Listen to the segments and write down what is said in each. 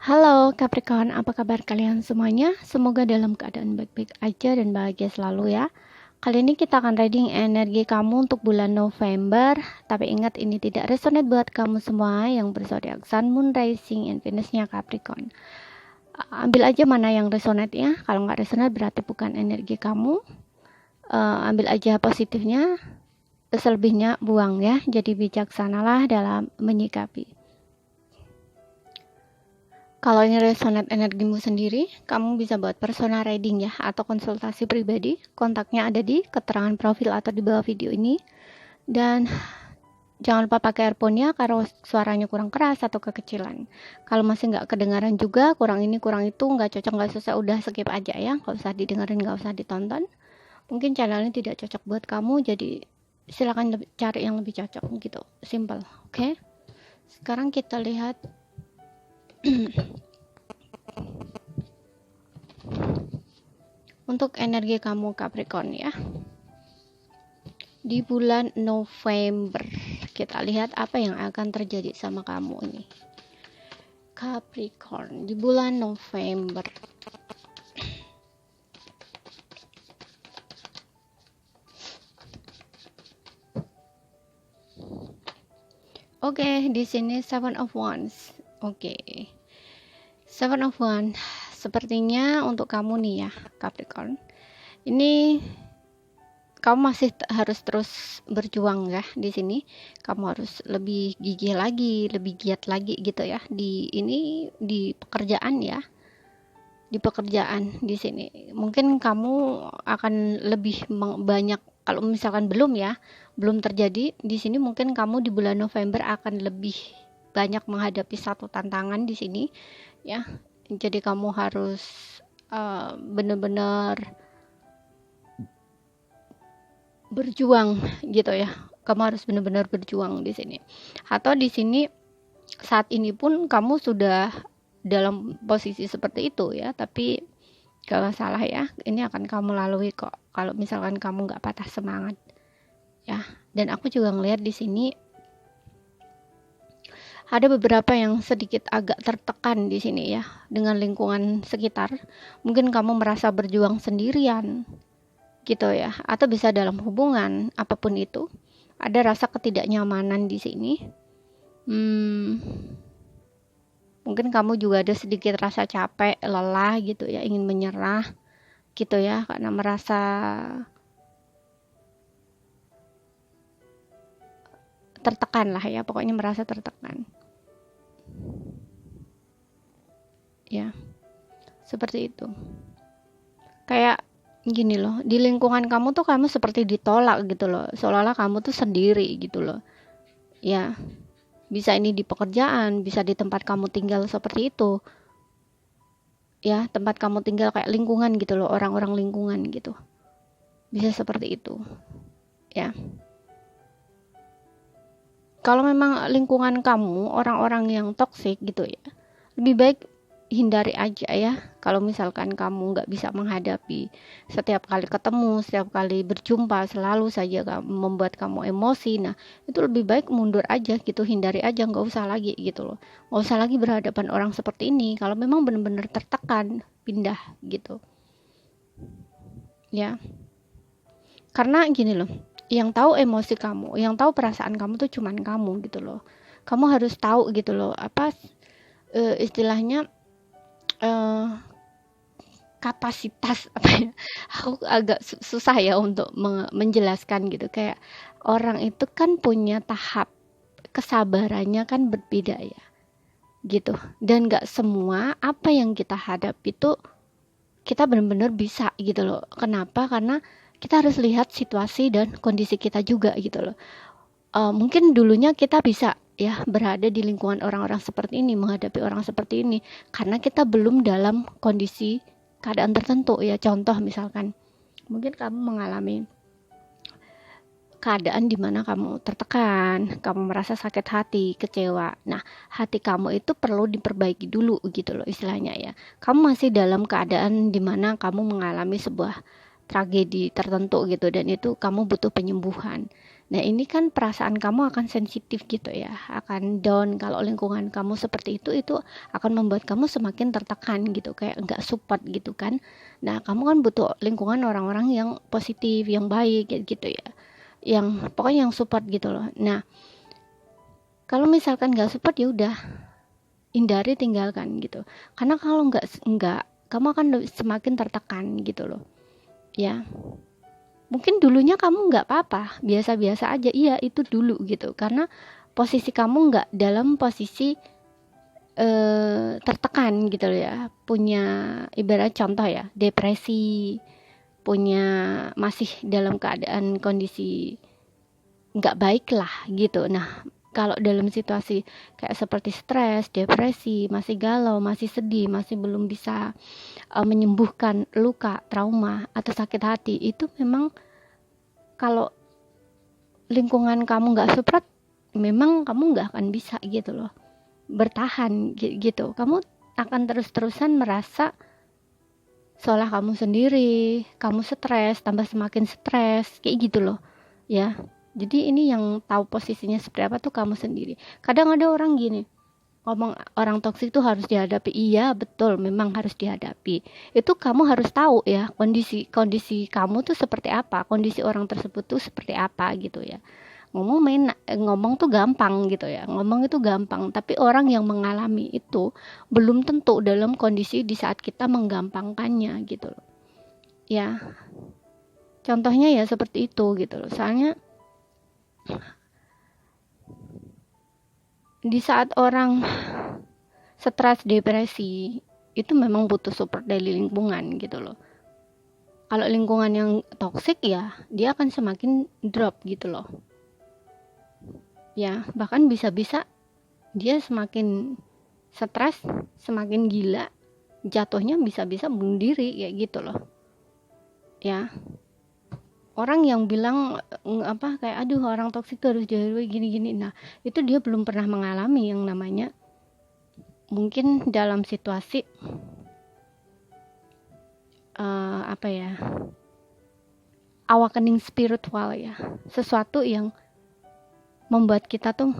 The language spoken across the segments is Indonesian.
Halo Capricorn, apa kabar kalian semuanya? Semoga dalam keadaan baik-baik aja dan bahagia selalu ya. Kali ini kita akan reading energi kamu untuk bulan November. Tapi ingat, ini tidak resonate buat kamu semua yang berzodiak Sun, Moon, Rising, and Venus-nya Capricorn. Ambil aja mana yang resonate ya. Kalau nggak resonate berarti bukan energi kamu. Ambil aja positifnya, selebihnya buang ya. Jadi bijaksanalah dalam menyikapi. Kalau ini resonate energimu sendiri, kamu bisa buat personal reading ya, atau konsultasi pribadi. Kontaknya ada di keterangan profil atau di bawah video ini. Dan jangan lupa pakai earphone ya, kalau suaranya kurang keras atau kekecilan. Kalau masih nggak kedengaran juga, kurang ini kurang itu, nggak cocok nggak susah, udah skip aja ya, nggak usah didengarin, nggak usah ditonton. Mungkin channel ini tidak cocok buat kamu, jadi silakan cari yang lebih cocok gitu, simple. Oke? Sekarang kita lihat untuk energi kamu Capricorn ya di bulan November. Kita lihat apa yang akan terjadi sama kamu ini Capricorn di bulan November. Oke, di sini Seven of Wands. Oke. Seven of Wands. Sepertinya untuk kamu nih ya, Capricorn. Ini kamu masih harus terus berjuang ya di sini. Kamu harus lebih gigih lagi, lebih giat lagi gitu ya di pekerjaan ya. Di pekerjaan di sini. Mungkin kamu akan lebih banyak, kalau misalkan belum terjadi di sini, mungkin kamu di bulan November akan lebih banyak menghadapi satu tantangan di sini ya. Jadi kamu harus benar-benar berjuang gitu ya. Kamu harus benar-benar berjuang di sini. Atau di sini saat ini pun kamu sudah dalam posisi seperti itu ya, tapi gak masalah ya, ini akan kamu lalui kok kalau misalkan kamu nggak patah semangat ya. Dan aku juga ngelihat di sini ada beberapa yang sedikit agak tertekan di sini ya dengan lingkungan sekitar. Mungkin kamu merasa berjuang sendirian gitu ya, atau bisa dalam hubungan apapun itu ada rasa ketidaknyamanan di sini. Mungkin kamu juga ada sedikit rasa capek, lelah gitu ya, ingin menyerah gitu ya, karena merasa tertekan lah ya, pokoknya merasa tertekan ya, seperti itu. Kayak gini loh, di lingkungan kamu tuh kamu seperti ditolak gitu loh, seolah-olah kamu tuh sendiri gitu loh ya. Bisa ini di pekerjaan, bisa di tempat kamu tinggal seperti itu ya, tempat kamu tinggal kayak lingkungan gitu loh, orang-orang lingkungan gitu, bisa seperti itu ya. Kalau memang lingkungan kamu orang-orang yang toksik gitu ya, lebih baik hindari aja ya. Kalau misalkan kamu nggak bisa menghadapi, setiap kali ketemu, setiap kali berjumpa selalu saja membuat kamu emosi, nah itu lebih baik mundur aja gitu, hindari aja, nggak usah lagi gitu loh, nggak usah lagi berhadapan orang seperti ini. Kalau memang benar-benar tertekan, pindah gitu ya. Karena gini loh, yang tahu emosi kamu, yang tahu perasaan kamu tuh cuman kamu gitu loh. Kamu harus tahu gitu loh, apa istilahnya, kapasitas apa ya, aku agak susah ya untuk menjelaskan gitu. Kayak orang itu kan punya tahap kesabarannya kan berbeda ya gitu, dan gak semua apa yang kita hadapi itu kita benar-benar bisa gitu loh. Kenapa? Karena kita harus lihat situasi dan kondisi kita juga gitu loh. Mungkin dulunya kita bisa ya berada di lingkungan orang-orang seperti ini, menghadapi orang seperti ini, karena kita belum dalam kondisi keadaan tertentu ya. Contoh misalkan, mungkin kamu mengalami keadaan di mana kamu tertekan, kamu merasa sakit hati, kecewa. Nah, hati kamu itu perlu diperbaiki dulu gitu loh istilahnya ya. Kamu masih dalam keadaan di mana kamu mengalami sebuah tragedi tertentu gitu, dan itu kamu butuh penyembuhan. Nah, ini kan perasaan kamu akan sensitif gitu ya, akan down kalau lingkungan kamu seperti itu akan membuat kamu semakin tertekan gitu, kayak nggak support gitu kan. Nah, kamu kan butuh lingkungan orang-orang yang positif, yang baik gitu ya, yang pokoknya yang support gitu loh. Nah, kalau misalkan nggak support ya udah hindari, tinggalkan gitu. Karena kalau nggak kamu akan semakin tertekan gitu loh ya. Mungkin dulunya kamu nggak apa-apa, biasa-biasa aja, iya itu dulu gitu, karena posisi kamu nggak dalam posisi tertekan gitu loh ya, punya ibarat contoh ya, depresi, punya masih dalam keadaan kondisi nggak baik lah gitu. Nah, kalau dalam situasi kayak seperti stres, depresi, masih galau, masih sedih, masih belum bisa menyembuhkan luka, trauma, atau sakit hati, itu memang kalau lingkungan kamu nggak support, memang kamu nggak akan bisa gitu loh bertahan gitu. Kamu akan terus-terusan merasa seolah kamu sendiri, kamu stres, tambah semakin stres, kayak gitu loh ya. Jadi ini yang tahu posisinya seperti apa tuh kamu sendiri. Kadang ada orang gini ngomong orang toksik itu harus dihadapi. Iya betul, memang harus dihadapi. Itu kamu harus tahu ya kondisi kamu tuh seperti apa, kondisi orang tersebut tuh seperti apa gitu ya. Ngomong tuh gampang gitu ya, ngomong itu gampang, tapi orang yang mengalami itu belum tentu dalam kondisi di saat kita menggampangkannya gitu loh ya. Contohnya ya seperti itu gitu loh. Soalnya di saat orang stres, depresi, itu memang butuh support dari lingkungan gitu loh. Kalau lingkungan yang toksik ya dia akan semakin drop gitu loh ya. Bahkan bisa-bisa dia semakin stres, semakin gila, jatuhnya bisa-bisa bunuh diri kayak gitu loh ya. Orang yang bilang kayak aduh orang toksik harus jauhi gini-gini, nah itu dia belum pernah mengalami yang namanya mungkin dalam situasi awakening spiritual ya, sesuatu yang membuat kita tuh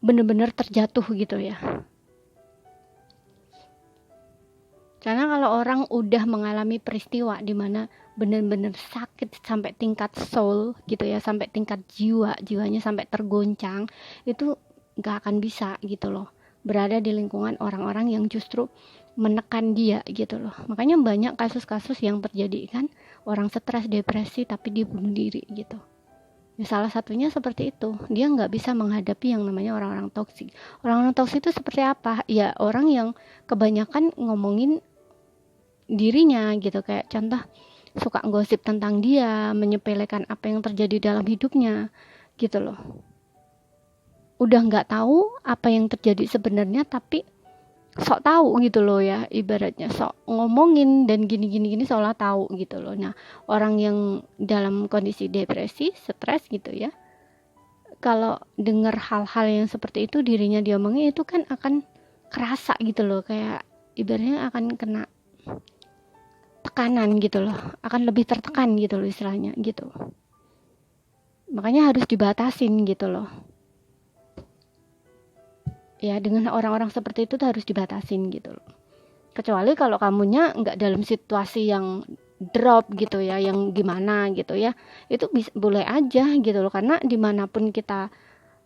bener-bener terjatuh gitu ya. Karena kalau orang udah mengalami peristiwa di mana bener-bener sakit sampai tingkat soul gitu ya, sampai tingkat jiwanya sampai tergoncang, itu gak akan bisa gitu loh berada di lingkungan orang-orang yang justru menekan dia gitu loh. Makanya banyak kasus-kasus yang terjadi kan, orang stres, depresi tapi dia bunuh diri gitu ya. Salah satunya seperti itu, dia nggak bisa menghadapi yang namanya orang-orang toksik. Orang-orang toksik itu seperti apa ya? Orang yang kebanyakan ngomongin dirinya gitu, kayak contoh suka gosip tentang dia, menyepelekan apa yang terjadi dalam hidupnya gitu loh. Udah nggak tahu apa yang terjadi sebenarnya, tapi sok tahu gitu loh ya, ibaratnya sok ngomongin dan gini seolah tahu gitu loh. Nah, orang yang dalam kondisi depresi, stres gitu ya, kalau dengar hal-hal yang seperti itu dirinya diomongin, itu kan akan kerasa gitu loh, kayak ibaratnya akan kena tekanan gitu loh, akan lebih tertekan gitu loh istilahnya gitu. Makanya harus dibatasin gitu loh ya, dengan orang-orang seperti itu tuh harus dibatasin gitu loh. Kecuali kalau kamunya nggak dalam situasi yang drop gitu ya, yang gimana gitu ya, itu bisa boleh aja gitu loh. Karena dimanapun kita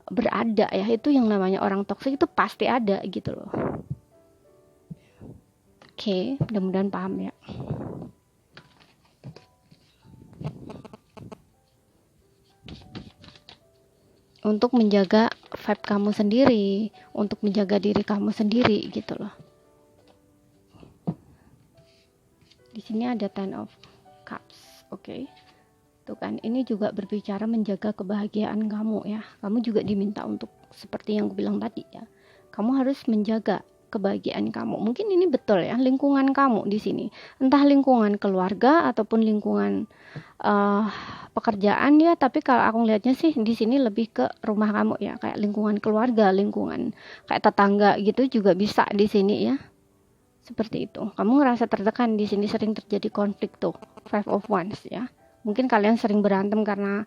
berada ya, itu yang namanya orang toksik itu pasti ada gitu loh. Oke, mudah-mudahan paham ya. Untuk menjaga vibe kamu sendiri, untuk menjaga diri kamu sendiri gitu loh. Di sini ada Ten of Cups, oke. Tuh kan, ini juga berbicara menjaga kebahagiaan kamu ya. Kamu juga diminta untuk seperti yang aku bilang tadi ya. Kamu harus menjaga kebahagiaan kamu. Mungkin ini betul ya, lingkungan kamu di sini. Entah lingkungan keluarga ataupun lingkungan pekerjaan ya, tapi kalau aku lihatnya sih di sini lebih ke rumah kamu ya, kayak lingkungan keluarga, lingkungan kayak tetangga gitu juga bisa di sini ya. Seperti itu. Kamu ngerasa tertekan di sini, sering terjadi konflik tuh. Five of Wands ya. Mungkin kalian sering berantem karena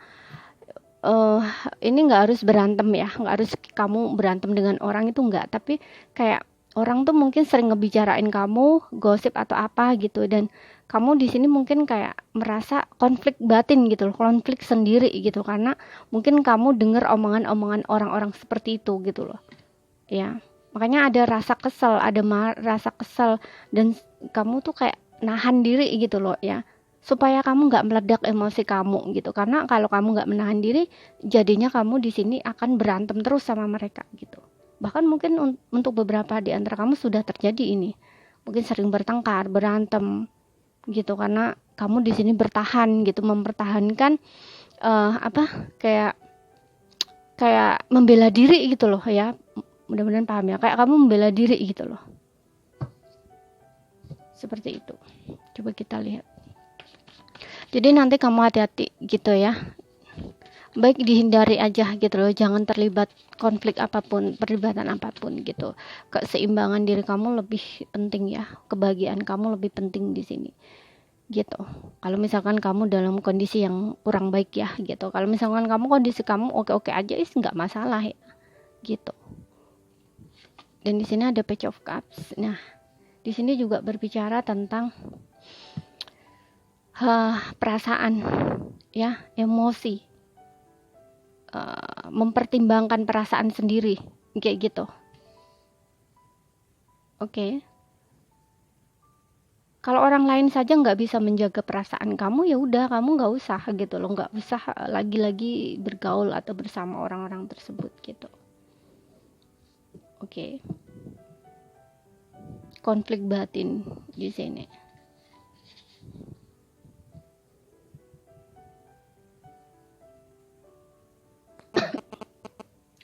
eh ini nggak harus berantem ya, nggak harus kamu berantem dengan orang itu nggak, tapi kayak orang tuh mungkin sering ngebicarain kamu, gosip atau apa gitu, dan kamu di sini mungkin kayak merasa konflik batin gitu loh, konflik sendiri gitu, karena mungkin kamu dengar omongan-omongan orang-orang seperti itu gitu loh. Ya, makanya ada rasa kesel, ada rasa kesel, dan kamu tuh kayak nahan diri gitu loh ya, supaya kamu nggak meledak emosi kamu gitu, karena kalau kamu nggak menahan diri, jadinya kamu di sini akan berantem terus sama mereka gitu. Bahkan mungkin untuk beberapa di antara kamu sudah terjadi ini, mungkin sering bertengkar, berantem gitu, karena kamu di sini bertahan gitu, mempertahankan apa, kayak kayak membela diri gitu loh ya. Mudah-mudahan paham ya, kayak kamu membela diri gitu loh, seperti itu. Coba kita lihat. Jadi nanti kamu hati-hati gitu ya, baik dihindari aja gitu loh, jangan terlibat konflik apapun, perdebatan apapun gitu. Keseimbangan diri kamu lebih penting ya, kebahagiaan kamu lebih penting di sini gitu. Kalau misalkan kamu dalam kondisi yang kurang baik ya gitu, kalau misalkan kamu kondisi kamu oke-oke aja, nggak masalah ya gitu. Dan di sini ada Page of Cups. Nah, di sini juga berbicara tentang perasaan ya, emosi, mempertimbangkan perasaan sendiri kayak gitu. Oke. Kalau orang lain saja nggak bisa menjaga perasaan kamu, ya udah kamu nggak usah gitu loh, nggak usah lagi-lagi bergaul atau bersama orang-orang tersebut gitu. Oke. Konflik batin di sini.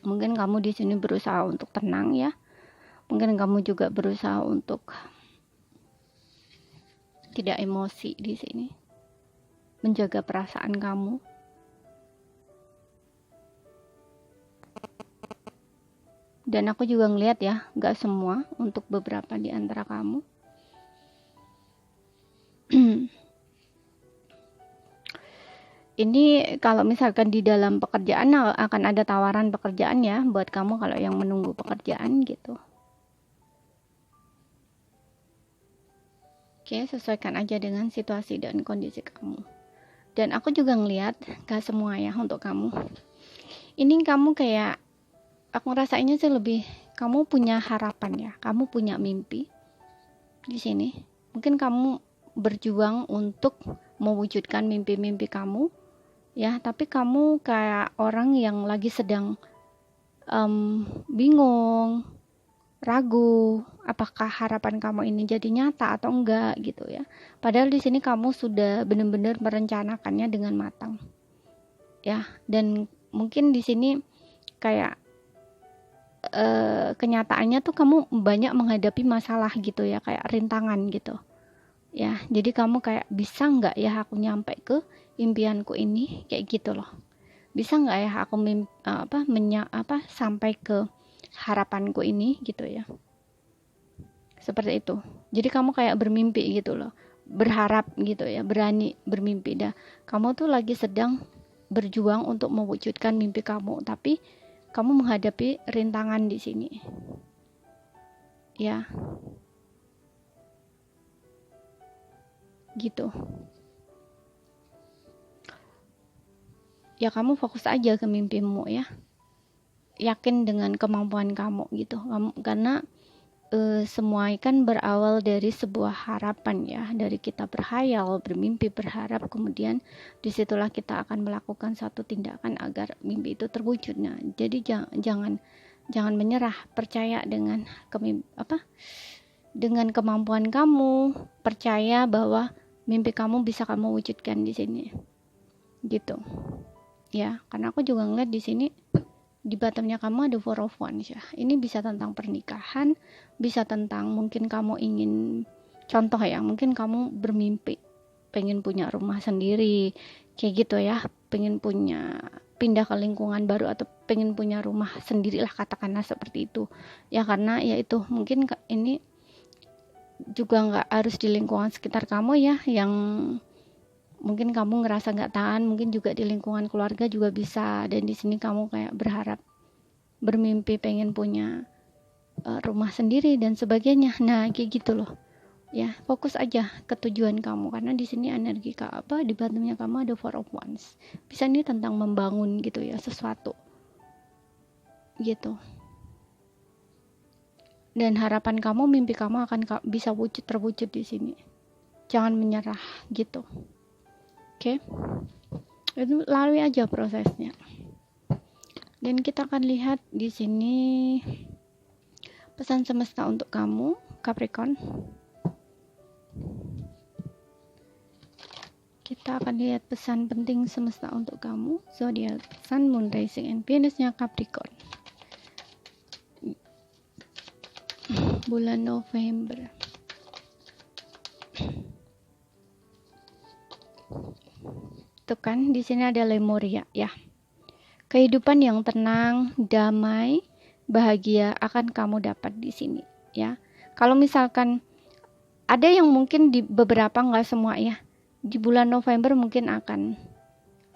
Mungkin kamu di sini berusaha untuk tenang ya. Mungkin kamu juga berusaha untuk tidak emosi di sini. Menjaga perasaan kamu. Dan aku juga ngeliat ya, gak semua, untuk beberapa di antara kamu. Ini kalau misalkan di dalam pekerjaan akan ada tawaran pekerjaan ya buat kamu kalau yang menunggu pekerjaan gitu. Oke, sesuaikan aja dengan situasi dan kondisi kamu. Dan aku juga ngeliat gak semua ya untuk kamu. Ini kamu kayak, aku ngerasainnya sih lebih kamu punya harapan ya, kamu punya mimpi di sini. Mungkin kamu berjuang untuk mewujudkan mimpi-mimpi kamu ya, tapi kamu kayak orang yang lagi sedang bingung, ragu, apakah harapan kamu ini jadi nyata atau enggak gitu ya. Padahal di sini kamu sudah benar-benar merencanakannya dengan matang ya, dan mungkin di sini kayak kenyataannya tuh kamu banyak menghadapi masalah gitu ya, kayak rintangan gitu ya. Jadi kamu kayak, bisa nggak ya aku nyampe ke impianku ini kayak gitu loh, bisa nggak ya aku sampai ke harapanku ini gitu ya, seperti itu. Jadi kamu kayak bermimpi gitu loh, berharap gitu ya, berani bermimpi dah. Kamu tuh lagi sedang berjuang untuk mewujudkan mimpi kamu, tapi kamu menghadapi rintangan di sini ya, gitu ya. Kamu fokus aja ke mimpimu ya, yakin dengan kemampuan kamu gitu. Karena semua kan berawal dari sebuah harapan ya, dari kita berhayal, bermimpi, berharap, kemudian disitulah kita akan melakukan satu tindakan agar mimpi itu terwujud. Nah, jadi jangan menyerah, percaya dengan dengan kemampuan kamu, percaya bahwa mimpi kamu bisa kamu wujudkan di sini gitu ya. Karena aku juga ngeliat di sini di bottomnya kamu ada Four of Wands ya. Ini bisa tentang pernikahan, bisa tentang mungkin kamu ingin, contoh ya, mungkin kamu bermimpi pengen punya rumah sendiri kayak gitu ya, pengen pindah ke lingkungan baru, atau pengen punya rumah sendiri lah, katakanlah seperti itu ya. Karena ya itu mungkin ini juga nggak harus di lingkungan sekitar kamu ya, yang Mungkin kamu ngerasa nggak tahan, mungkin juga di lingkungan keluarga juga bisa. Dan di sini kamu kayak berharap, bermimpi pengen punya rumah sendiri dan sebagainya. Nah, kayak gitu loh. Ya, fokus aja ke tujuan kamu, karena di sini energi di bottomnya kamu ada Four of Wands. Bisa ini tentang membangun gitu ya, sesuatu gitu. Dan harapan kamu, mimpi kamu akan bisa terwujud di sini. Jangan menyerah gitu. Oke? Itu lalui aja prosesnya. Dan kita akan lihat di sini pesan semesta untuk kamu, Capricorn. Kita akan lihat pesan penting semesta untuk kamu, zodiak Sun, Moon, Rising, and Venus-nya Capricorn. Bulan November. Tuh kan, di sini ada Lemuria ya. Kehidupan yang tenang, damai, bahagia akan kamu dapat di sini ya. Kalau misalkan ada yang mungkin di beberapa, nggak semua ya, di bulan November mungkin akan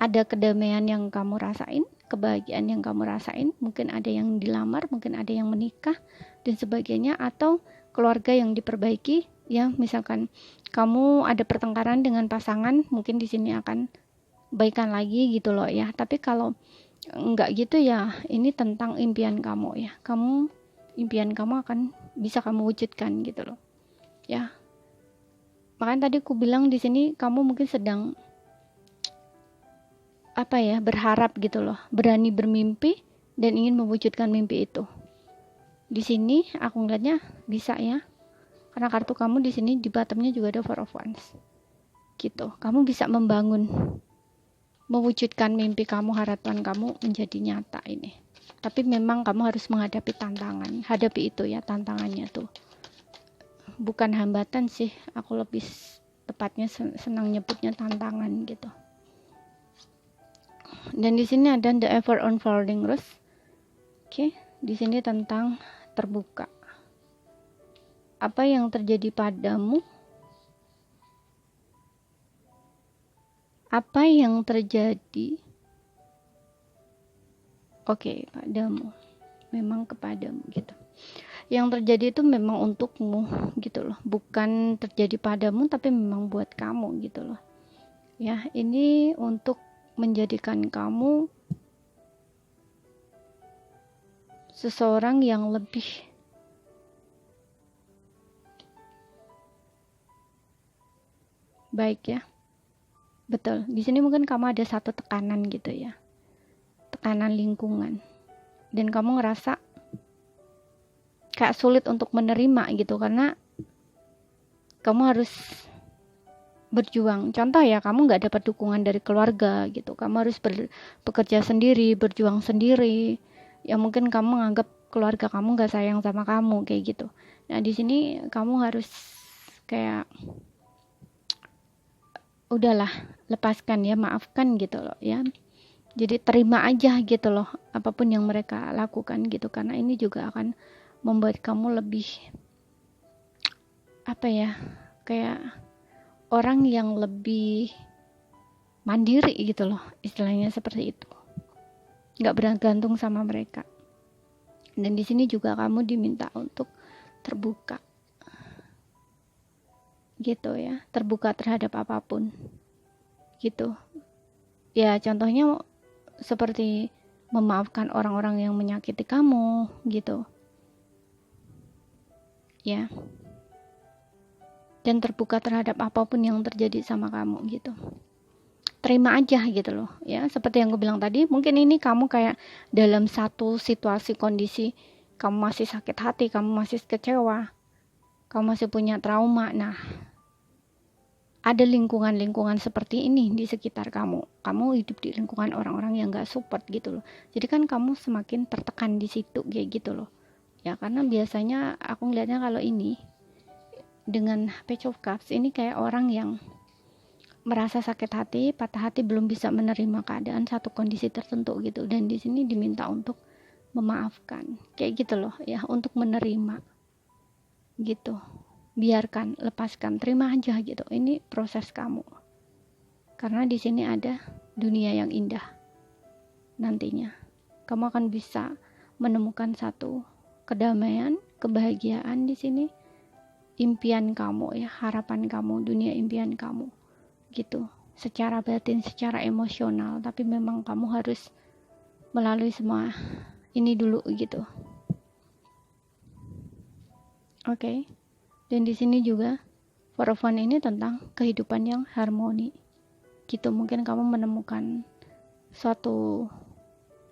ada kedamaian yang kamu rasain, kebahagiaan yang kamu rasain, mungkin ada yang dilamar, mungkin ada yang menikah dan sebagainya, atau keluarga yang diperbaiki ya. Misalkan kamu ada pertengkaran dengan pasangan, mungkin di sini akan baikan lagi gitu loh ya. Tapi kalau enggak gitu ya, ini tentang impian kamu ya. Impian kamu akan bisa kamu wujudkan gitu loh ya. Makanya tadi aku bilang di sini kamu mungkin sedang berharap gitu loh, berani bermimpi dan ingin mewujudkan mimpi itu. Di sini aku ngeliatnya bisa ya, karena kartu kamu di sini di bottomnya juga ada Four of Wands gitu. Kamu bisa mewujudkan mimpi kamu, harapan kamu menjadi nyata ini. Tapi memang kamu harus menghadapi tantangan. Hadapi itu ya, tantangannya tuh. Bukan hambatan sih, aku lebih tepatnya senang nyebutnya tantangan gitu. Dan di sini ada the ever unfolding rose. Oke, di sini tentang terbuka. Apa yang terjadi padamu? Apa yang terjadi? Oke, padamu. Memang kepadamu gitu. Yang terjadi itu memang untukmu gitu loh, bukan terjadi padamu tapi memang buat kamu gitu loh ya. Ini untuk menjadikan kamu seseorang yang lebih baik ya. Betul, di sini mungkin kamu ada satu tekanan gitu ya, tekanan lingkungan, dan kamu ngerasa kayak sulit untuk menerima gitu, karena kamu harus berjuang. Contoh ya, kamu nggak dapat dukungan dari keluarga gitu, kamu harus bekerja sendiri, berjuang sendiri ya. Mungkin kamu nganggap keluarga kamu nggak sayang sama kamu kayak gitu. Nah di sini kamu harus kayak udahlah, lepaskan ya, maafkan gitu loh ya. Jadi terima aja gitu loh apapun yang mereka lakukan gitu, karena ini juga akan membuat kamu lebih kayak orang yang lebih mandiri gitu loh, istilahnya seperti itu, nggak bergantung sama mereka. Dan di sini juga kamu diminta untuk terbuka gitu ya, terbuka terhadap apapun gitu ya. Contohnya seperti memaafkan orang-orang yang menyakiti kamu gitu ya, dan terbuka terhadap apapun yang terjadi sama kamu gitu. Terima aja gitu loh ya. Seperti yang gue bilang tadi, mungkin ini kamu kayak dalam satu situasi kondisi kamu masih sakit hati, kamu masih kecewa, kamu masih punya trauma. Nah, ada lingkungan-lingkungan seperti ini di sekitar kamu. Kamu hidup di lingkungan orang-orang yang gak support gitu loh. Jadi kan kamu semakin tertekan di situ kayak gitu loh ya. Karena biasanya aku ngeliatnya kalau ini dengan Page of Cups ini kayak orang yang merasa sakit hati, patah hati, belum bisa menerima keadaan satu kondisi tertentu gitu. Dan di sini diminta untuk memaafkan kayak gitu loh ya, untuk menerima gitu. Biarkan, lepaskan, terima aja gitu. Ini proses kamu Karena di sini ada dunia yang indah. Nantinya kamu akan bisa menemukan satu kedamaian, kebahagiaan di sini, impian kamu ya, harapan kamu, dunia impian kamu gitu, secara batin, secara emosional. Tapi memang kamu harus melalui semua ini dulu gitu. Oke. Dan di sini juga Four of Wands ini tentang kehidupan yang harmoni gitu. Mungkin kamu menemukan suatu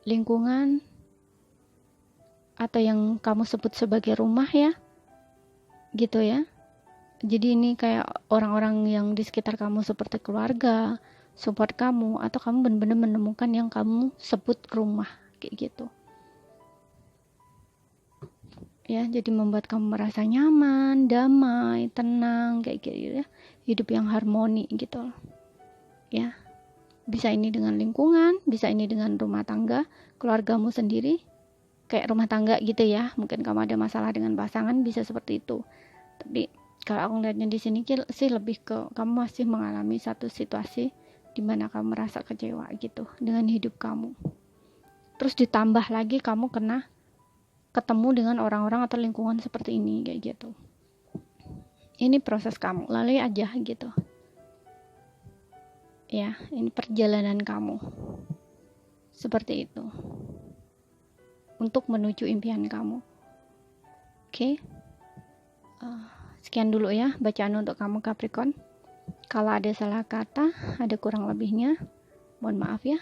lingkungan atau yang kamu sebut sebagai rumah ya gitu ya. Jadi ini kayak orang-orang yang di sekitar kamu seperti keluarga, support kamu, atau kamu benar-benar menemukan yang kamu sebut rumah kayak gitu ya. Jadi membuat kamu merasa nyaman, damai, tenang kayak gitu ya, hidup yang harmoni gitu ya. Bisa ini dengan lingkungan, bisa ini dengan rumah tangga, keluargamu sendiri, kayak rumah tangga gitu ya. Mungkin kamu ada masalah dengan pasangan, bisa seperti itu. Tapi kalau aku ngeliatnya di sini sih lebih ke kamu masih mengalami satu situasi di mana kamu merasa kecewa gitu dengan hidup kamu. Terus ditambah lagi kamu kena ketemu dengan orang-orang atau lingkungan seperti ini kayak gitu. Ini proses kamu, lalui aja gitu. Ya, ini perjalanan kamu. Seperti itu. Untuk menuju impian kamu. Oke. Sekian dulu ya bacaan untuk kamu Capricorn. Kalau ada salah kata, ada kurang lebihnya, mohon maaf ya.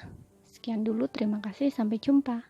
Sekian dulu, terima kasih, sampai jumpa.